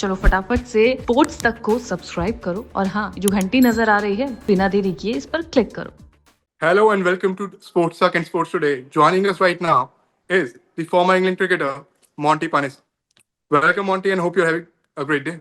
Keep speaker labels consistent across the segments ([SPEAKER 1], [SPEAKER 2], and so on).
[SPEAKER 1] चलो फटाफट से स्पोर्ट्स तक को सब्सक्राइब करो और हाँ, जो घंटी नजर आ रही है बिना देरी किए इस पर क्लिक करो.
[SPEAKER 2] Hello and welcome to Sports Suck and Sports Today. Joining us right now is the former England cricketer Monty Panesar. Welcome, Monty, and hope you're having a great day.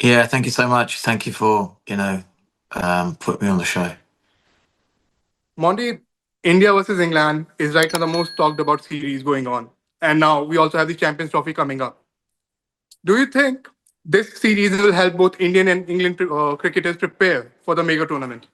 [SPEAKER 3] Yeah, thank you so much. Thank you for, putting me on the show.
[SPEAKER 2] Monty, India versus England is right now the most talked about series going on. And now we also have the Champions Trophy coming up. Do you think this series will help both Indian and England cricketers prepare for the mega tournament?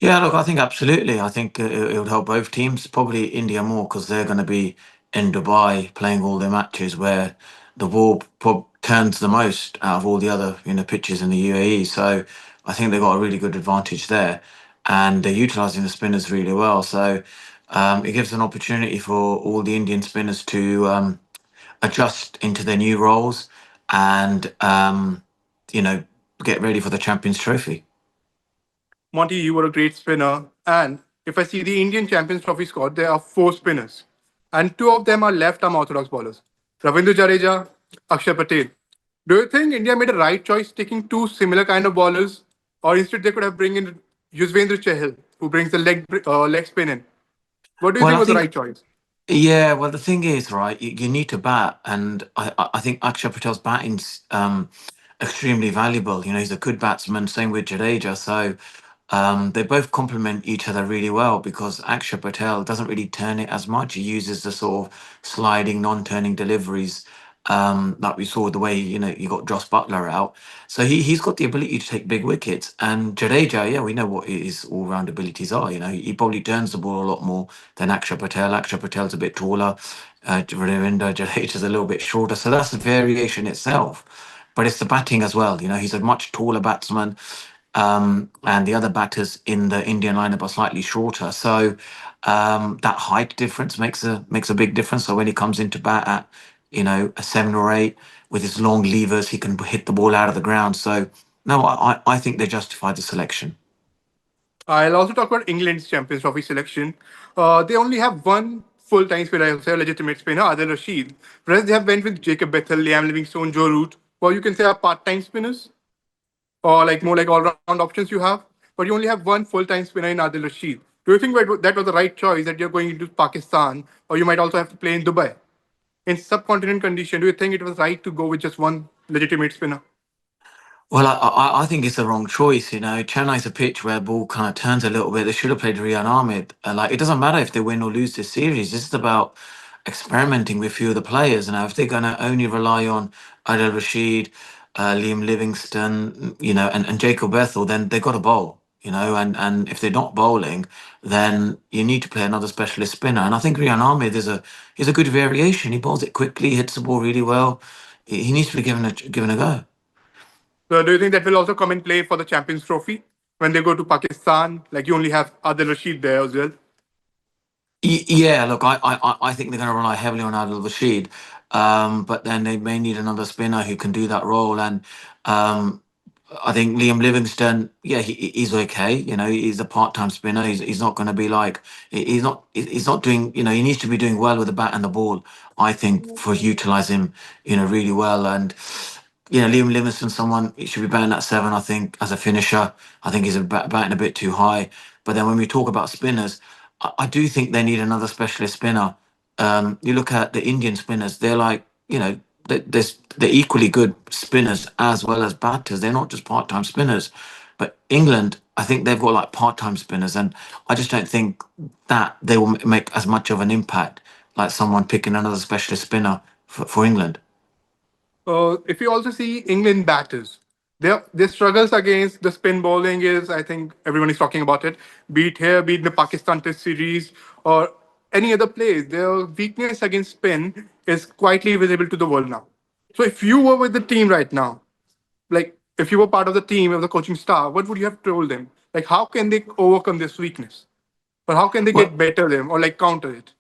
[SPEAKER 3] Yeah, look, I think absolutely. I think it would help both teams, probably India more because they're going to be in Dubai playing all their matches where the ball turns the most out of all the other, pitches in the UAE. So I think they've got a really good advantage there, and they're utilising the spinners really well. So it gives an opportunity for all the Indian spinners to adjust into their new roles and get ready for the Champions Trophy.
[SPEAKER 2] Monty, you were a great spinner. And if I see the Indian Champions Trophy squad, there are 4 spinners. And 2 of them are left arm orthodox bowlers. Ravindra Jadeja, Akshay Patel. Do you think India made a right choice taking 2 similar kind of bowlers? Or instead they could have bring in Yuzvendra Chahal, who brings the leg spin in. What do you
[SPEAKER 3] Well,
[SPEAKER 2] think
[SPEAKER 3] I
[SPEAKER 2] was the
[SPEAKER 3] think
[SPEAKER 2] right choice?
[SPEAKER 3] Yeah, well, the thing is, right, you need to bat, and I think Akshay Patel's batting's extremely valuable. He's a good batsman, same with Jadeja. So they both complement each other really well because Akshay Patel doesn't really turn it as much. He uses the sort of sliding, non-turning deliveries like we saw the way, you got Joss Butler out. So he's got the ability to take big wickets. And Jadeja, yeah, we know what his all-round abilities are. He probably turns the ball a lot more than Akshay Patel. Akshay Patel's a bit taller. Ravindra Jadeja's a little bit shorter. So that's a variation itself. But it's the batting as well. He's a much taller batsman. And the other batters in the Indian lineup are slightly shorter. So that height difference makes a big difference. So when he comes into bat at a 7 or 8 with his long levers, he can hit the ball out of the ground. So no, I think they justified the selection.
[SPEAKER 2] I'll also talk about England's Champions Trophy selection. They only have one full-time spinner, I would say, a legitimate spinner, Adil Rashid. Whereas they have went with Jacob Bethel, Liam Livingstone, Joe Root, or you can say are part-time spinners, or like more like all-round options you have. But you only have one full-time spinner in Adil Rashid. Do you think that was the right choice that you're going into Pakistan, or you might also have to play in Dubai? In subcontinent condition, do you think it was right to go with just one legitimate spinner?
[SPEAKER 3] Well, I think it's the wrong choice. Chennai's a pitch where ball kind of turns a little bit. They should have played Rian Ahmed. Like, it doesn't matter if they win or lose this series. This is about experimenting with few of the players. Now, if they're going to only rely on Adil Rashid, Liam Livingston, and Jacob Bethel, then they've got to bowl. And if they're not bowling, then you need to play another specialist spinner. And I think Rian Ahmed is a good variation. He bowls it quickly, hits the ball really well. He needs to be given a go.
[SPEAKER 2] So do you think that will also come in play for the Champions Trophy when they go to Pakistan? Like you only have Adil Rashid there as well.
[SPEAKER 3] Yeah, look, I think they're going to rely heavily on Adil Rashid, but then they may need another spinner who can do that role. And um, I think Liam Livingston, yeah, he's okay. He's a part-time spinner. He's not going to be like he's not doing. He needs to be doing well with the bat and the ball. I think for utilize him, really well. And Liam Livingston, someone he should be batting at 7. I think as a finisher, I think he's batting a bit too high. But then when we talk about spinners, I do think they need another specialist spinner. You look at the Indian spinners; they're like they're equally good spinners as well as batters. They're not just part-time spinners. But England, I think they've got like part-time spinners, and I just don't think that they will make as much of an impact like someone picking another specialist spinner for England.
[SPEAKER 2] If you also see England batters, their struggles against the spin bowling is, I think everyone is talking about it. Be it here, be it the Pakistan Test series, or any other place, their weakness against spin is quietly visible to the world now. So if you were with the team right now, like if you were part of the team of the coaching staff, what would you have told them? Like how can they overcome this weakness, or how can they
[SPEAKER 3] Well,
[SPEAKER 2] get better them, or like counter it?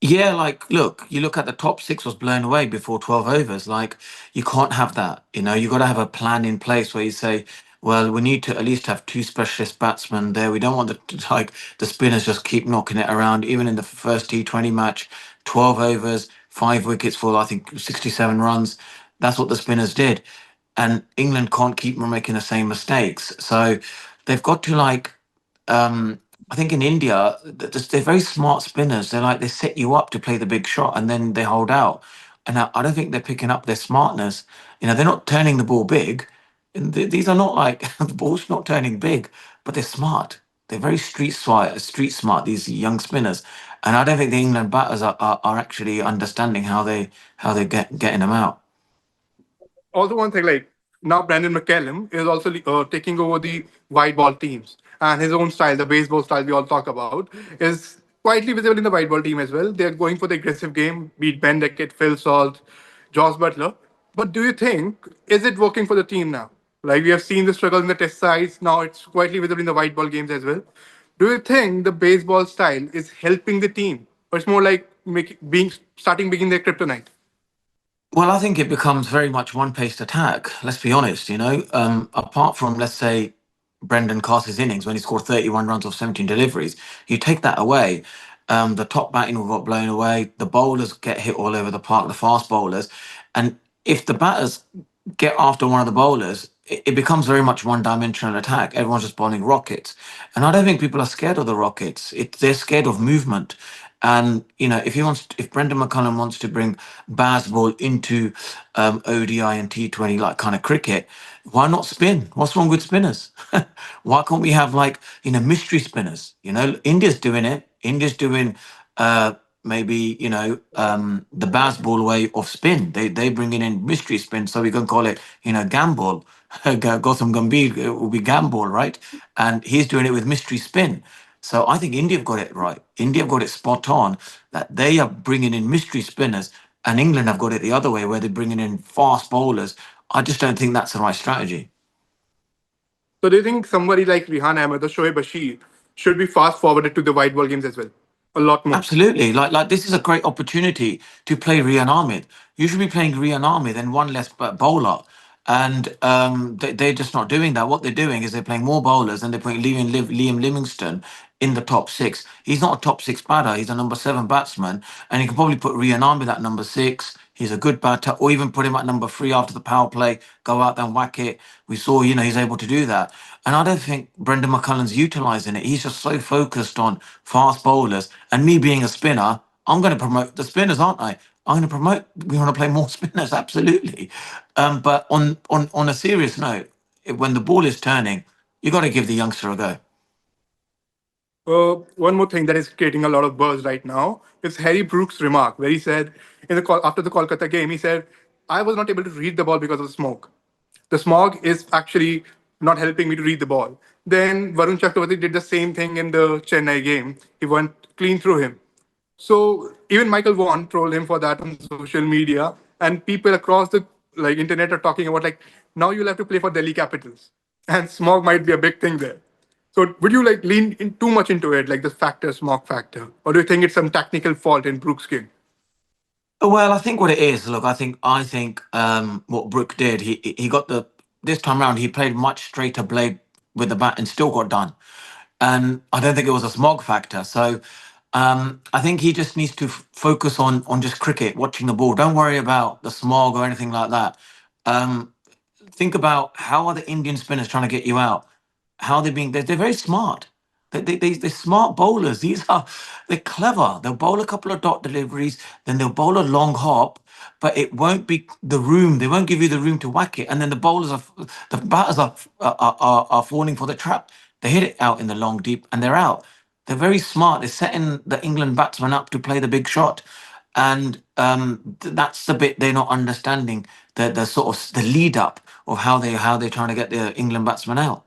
[SPEAKER 3] yeah, like look, you look at the top 6 was blown away before 12 overs. Like you can't have that. You got to have a plan in place where you say, well, we need to at least have 2 specialist batsmen there. We don't want the spinners just keep knocking it around. Even in the first T20 match, 12 overs, 5 wickets for I think 67 runs. That's what the spinners did. And England can't keep making the same mistakes. So they've got to I think in India, they're very smart spinners. They set you up to play the big shot and then they hold out. And I don't think they're picking up their smartness. They're not turning the ball big. And these are not like the ball's not turning big, but they're smart. They're very street smart. These young spinners, and I don't think the England batters are actually understanding how they're getting them out.
[SPEAKER 2] Also, one thing like now Brandon McCallum is also taking over the white ball teams, and his own style, the baseball style we all talk about, is quietly visible in the white ball team as well. They're going for the aggressive game, beat Ben Beckett, Phil Salt, Josh Butler. But do you think is it working for the team now? Like we have seen the struggle in the test sides, now it's quietly visible in the white ball games as well. Do you think the baseball style is helping the team, or it's more like starting being their kryptonite?
[SPEAKER 3] Well, I think it becomes very much one-paced attack. Let's be honest. Apart from, let's say, Brendan Carter's innings when he scored 31 runs off 17 deliveries, you take that away. The top batting will got blown away. The bowlers get hit all over the park, the fast bowlers, and if the batters get after one of the bowlers, it becomes very much one-dimensional attack. Everyone's just bowling rockets, and I don't think people are scared of the rockets. They're scared of movement. And if Brendan McCullum wants to bring baseball into ODI and T20 like kind of cricket, why not spin? What's wrong with spinners? Why can't we have mystery spinners? India's doing it. India's doing maybe the baseball way of spin. They bringing in mystery spin, so we can call it gamble. Gautam Gambhir will be gamble, right? And he's doing it with mystery spin. So I think India have got it right. India have got it spot on that they are bringing in mystery spinners, and England have got it the other way where they're bringing in fast bowlers. I just don't think that's the right strategy.
[SPEAKER 2] So do you think somebody like Rihan Ahmed or Shoaib Bashir should be fast forwarded to the white ball games as well? A lot more.
[SPEAKER 3] Absolutely. Like this is a great opportunity to play Rian Ahmed. You should be playing Rian Ahmed and one less bowler. And they're just not doing that. What they're doing is they're playing more bowlers and they're putting Liam Livingston in the top six. He's not a top six batter. He's a number 7 batsman. And you can probably put Rian Ahmed at number 6. He's a good batter, or even put him at number 3 after the power play, go out there and whack it. We saw, he's able to do that. And I don't think Brendan McCullum's utilising it. He's just so focused on fast bowlers. And me being a spinner, I'm going to promote the spinners, aren't I? I'm going to promote. We want to play more spinners, absolutely. But on a serious note, when the ball is turning, you got to give the youngster a go.
[SPEAKER 2] One more thing that is creating a lot of buzz right now is Harry Brook's remark, where he said after the Kolkata game, he said, "I was not able to read the ball because of the smoke. The smog is actually not helping me to read the ball." Then Varun Chakravarti did the same thing in the Chennai game. He went clean through him. So even Michael Vaughan trolled him for that on social media, and people across the internet are talking about now you'll have to play for Delhi Capitals, and smog might be a big thing there. So would you lean in too much into it, like the factor, smog factor, or do you think it's some technical fault in Brook's game?
[SPEAKER 3] Well, I think what it is, look, I think what Brook did, he got this time round he played much straighter blade with the bat and still got done. And I don't think it was a smog factor. So I think he just needs to focus on just cricket, watching the ball. Don't worry about the smog or anything like that. Um, think about how are the Indian spinners trying to get you out? How they're being, they're very smart. They're smart bowlers. They're clever. They'll bowl a couple of dot deliveries, then they'll bowl a long hop, but it won't be the room. They won't give you the room to whack it. And then the batters are falling for the trap. They hit it out in the long deep and they're out. They're very smart. They're setting the England batsmen up to play the big shot. And that's the bit they're not understanding, the sort of the lead up of how they're trying to get the England batsmen out.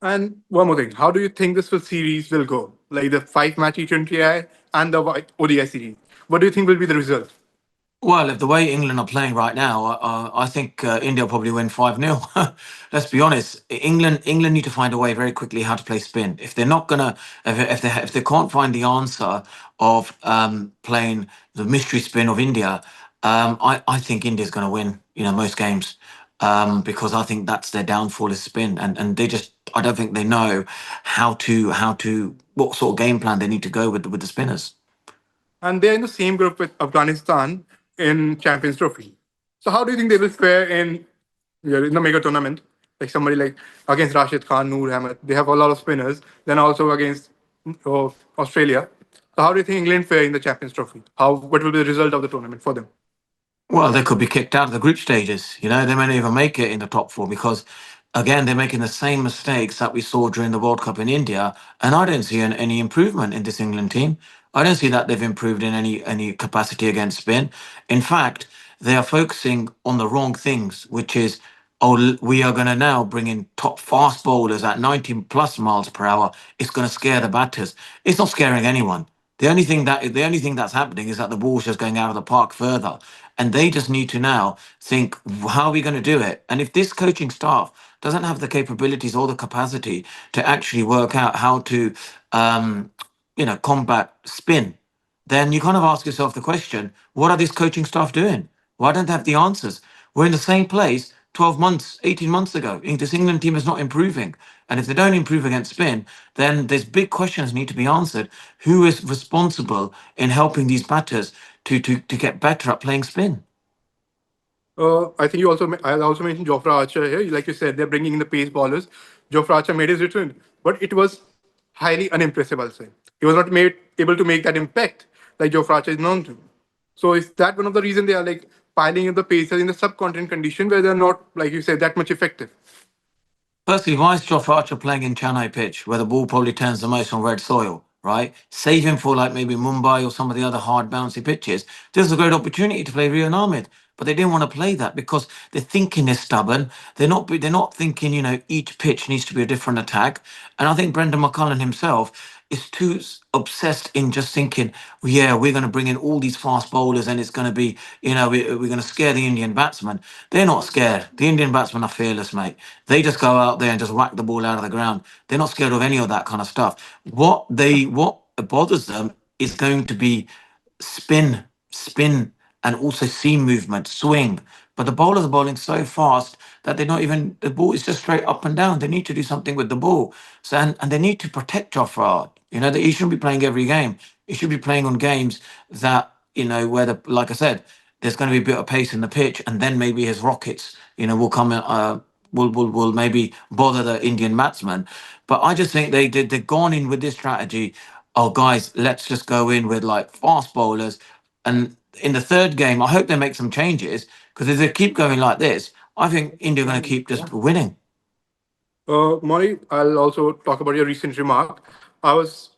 [SPEAKER 2] And one more thing, how do you think this series will go? Like the 5-match T20I and the ODI series. What do you think will be the result?
[SPEAKER 3] Well, if the way England are playing right now, I think India will probably win 5-0. Let's be honest. England need to find a way very quickly how to play spin. If they're not gonna, if they can't find the answer of playing the mystery spin of India, I think India's going to win. Most games because I think that's their downfall is spin, and they just I don't think they know how to what sort of game plan they need to go with the spinners.
[SPEAKER 2] And they're in the same group with Afghanistan in Champions Trophy. So how do you think they will fare in the mega tournament? Like somebody like against Rashid Khan, Noor Ahmed, they have a lot of spinners. Then also against Australia. So how do you think England fare in the Champions Trophy? What will be the result of the tournament for them?
[SPEAKER 3] Well, they could be kicked out of the group stages. They may not even make it in the top four because, again, they're making the same mistakes that we saw during the World Cup in India. And I don't see any improvement in this England team. I don't see that they've improved in any capacity against spin. In fact, they are focusing on the wrong things, which is, oh, we are going to now bring in top fast bowlers at 90 plus miles per hour. It's going to scare the batters. It's not scaring anyone. The only thing that's happening is that the ball's just going out of the park further. And they just need to now think, how are we going to do it? And if this coaching staff doesn't have the capabilities or the capacity to actually work out how to, um, combat spin, then you kind of ask yourself the question, what are this coaching staff doing? Why don't they have the answers? We're in the same place 12 months, 18 months ago. This England team is not improving. And if they don't improve against spin, then there's big questions need to be answered. Who is responsible in helping these batters to get better at playing spin?
[SPEAKER 2] I think I'll also mention Jofra Archer here. Like you said, they're bringing in the pace bowlers. Jofra Archer made his return, but it was highly unimpressive. I'll say he was not made able to make that impact like Jofra Archer is known to. So is that one of the reasons they are like piling in the pacers in the subcontinent condition where they're not, like you said, that much effective?
[SPEAKER 3] Firstly, why is Joff Archer playing in Chennai pitch, where the ball probably turns the most on red soil, right? Save him for like maybe Mumbai or some of the other hard bouncy pitches. This is a great opportunity to play Rian Ahmed, but they didn't want to play that because their thinking is stubborn. They're not thinking, each pitch needs to be a different attack. And I think Brendan McCullum himself is too obsessed in just thinking, well, yeah, we're going to bring in all these fast bowlers and it's going to be, we're going to scare the Indian batsmen. They're not scared. The Indian batsmen are fearless, mate. They just go out there and just whack the ball out of the ground. They're not scared of any of that kind of stuff. What bothers them is going to be spin, and also seam movement, swing. But the bowlers are bowling so fast that the ball is just straight up and down. They need to do something with the ball. So and they need to protect Jofra. That he shouldn't be playing every game. He should be playing on games that, where like I said, there's going to be a bit of pace in the pitch, and then maybe his rockets, will come in, will maybe bother the Indian batsman. But I just think they've gone in with this strategy. Oh, guys, let's just go in with like fast bowlers. And in the third game, I hope they make some changes because if they keep going like this, I think India are going to keep just winning.
[SPEAKER 2] Molly, I'll also talk about your recent remark. I was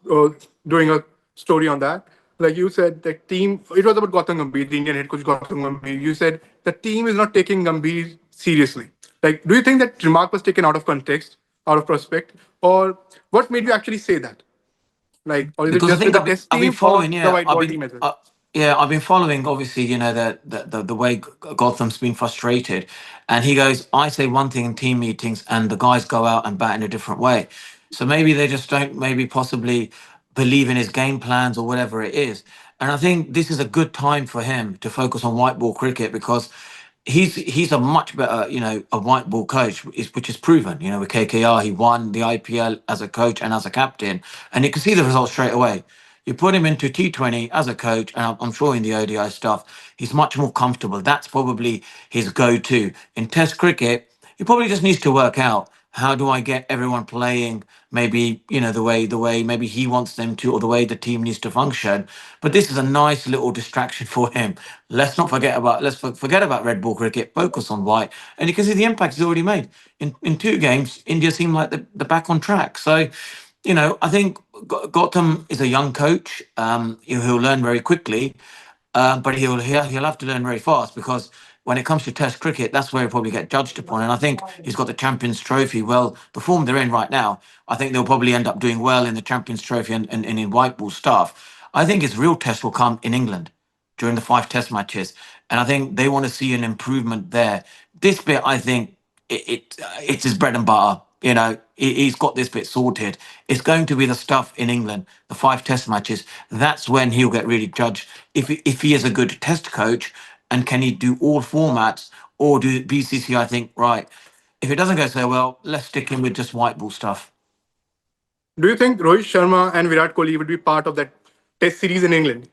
[SPEAKER 2] doing a story on that. Like you said, the team, it was about Gautam Gambhir, the Indian head coach Gautam Gambhir. You said the team is not taking Gambhir seriously. Like, do you think that remark was taken out of context, out of prospect? Or what made you actually say that? Like, or is it
[SPEAKER 3] Because I
[SPEAKER 2] just with
[SPEAKER 3] think
[SPEAKER 2] the
[SPEAKER 3] I've
[SPEAKER 2] test
[SPEAKER 3] been
[SPEAKER 2] team or
[SPEAKER 3] following.
[SPEAKER 2] the
[SPEAKER 3] Yeah,
[SPEAKER 2] white ball team as well?
[SPEAKER 3] I've been following. Obviously, the way Gotham's been frustrated, and he goes, I say one thing in team meetings, and the guys go out and bat in a different way. So maybe they just don't, maybe possibly believe in his game plans or whatever it is. And I think this is a good time for him to focus on white ball cricket because he's a much better, a white ball coach, which is proven. With KKR, he won the IPL as a coach and as a captain, and you can see the results straight away. You put him into T20 as a coach, and I'm sure in the ODI stuff, he's much more comfortable. That's probably his go-to. In Test cricket, he probably just needs to work out how do I get everyone playing maybe the way maybe he wants them to or the way the team needs to function. But this is a nice little distraction for him. Let's forget about red ball cricket, focus on white, and you can see the impact he's already made. In two games, India seem like they're back on track. So I think Gautam is a young coach. He'll learn very quickly, but he'll have to learn very fast because when it comes to Test cricket, that's where he'll probably get judged upon. And I think he's got the Champions Trophy. Well, the form they're in right now, I think they'll probably end up doing well in the Champions Trophy and in white ball stuff. I think his real test will come in England during the 5 Test matches, and I think they want to see an improvement there. This bit, I think, it's his bread and butter. He's got this bit sorted. It's going to be the stuff in England, the 5 Test matches. That's when he'll get really judged if he is a good Test coach and can he do all formats or do BCCI think right? If it doesn't go so well, let's stick him with just white ball stuff.
[SPEAKER 2] Do you think Rohit Sharma and Virat Kohli would be part of that test series in England?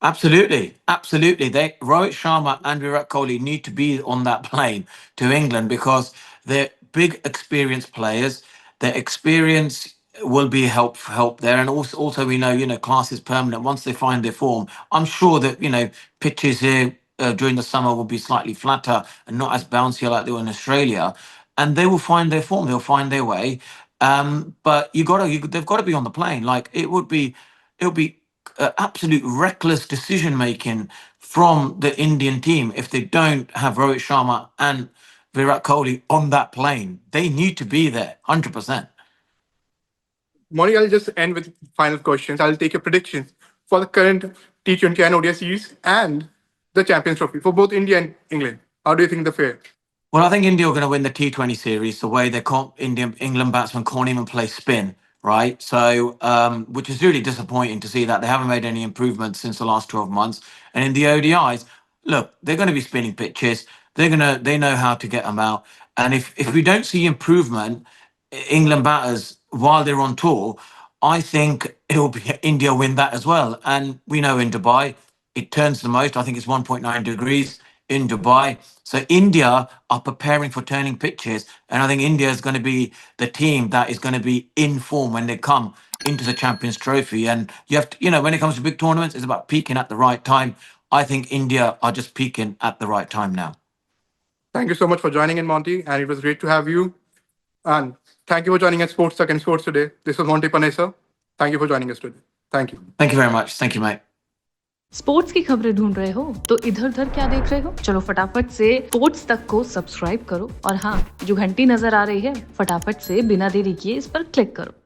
[SPEAKER 3] Absolutely, absolutely. Rohit Sharma and Virat Kohli need to be on that plane to England because they're big, experienced players. Their experience will be help there, and also we know class is permanent. Once they find their form, I'm sure that pitches here during the summer will be slightly flatter and not as bouncy like they were in Australia, and they will find their form. They'll find their way. But they've got to be on the plane. Like it would be absolute reckless decision making from the Indian team if they don't have Rohit Sharma and Virat Kohli on that plane. They need to be there, 100%.
[SPEAKER 2] Moni, I'll just end with final questions. I'll take your predictions for the current T20 and ODI series and the Champions Trophy for both India and England. How do you think the fare?
[SPEAKER 3] Well, I think India are going to win the T20 series the way England batsmen can't even play spin, right? So, which is really disappointing to see that they haven't made any improvements since the last 12 months. And in the ODIs, look, they're going to be spinning pitches. They know how to get them out. And if we don't see improvement, England batters while they're on tour, I think it'll be India win that as well. And we know in Dubai, it turns the most. I think it's 1.9 degrees in Dubai. So India are preparing for turning pitches, and I think India is going to be the team that is going to be in form when they come into the Champions Trophy. And you have to, when it comes to big tournaments, it's about peaking at the right time. I think India are just peaking at the right time now.
[SPEAKER 2] Thank you so much for joining in, Monty, and it was great to have you. And thank you for joining us, Sports Talk and Sports Today. This was Monty Panesar. Thank you for joining us today. Thank you.
[SPEAKER 3] Thank you very much. Thank you, mate.
[SPEAKER 1] Sports की खबरें ढूंढ रहे हो तो इधर उधर क्या देख रहे हो? चलो फटाफट से स्पोर्ट्स तक को सब्सक्राइब करो और हाँ, जो घंटी नजर आ रही है फटाफट से बिना देरी किए इस पर क्लिक करो।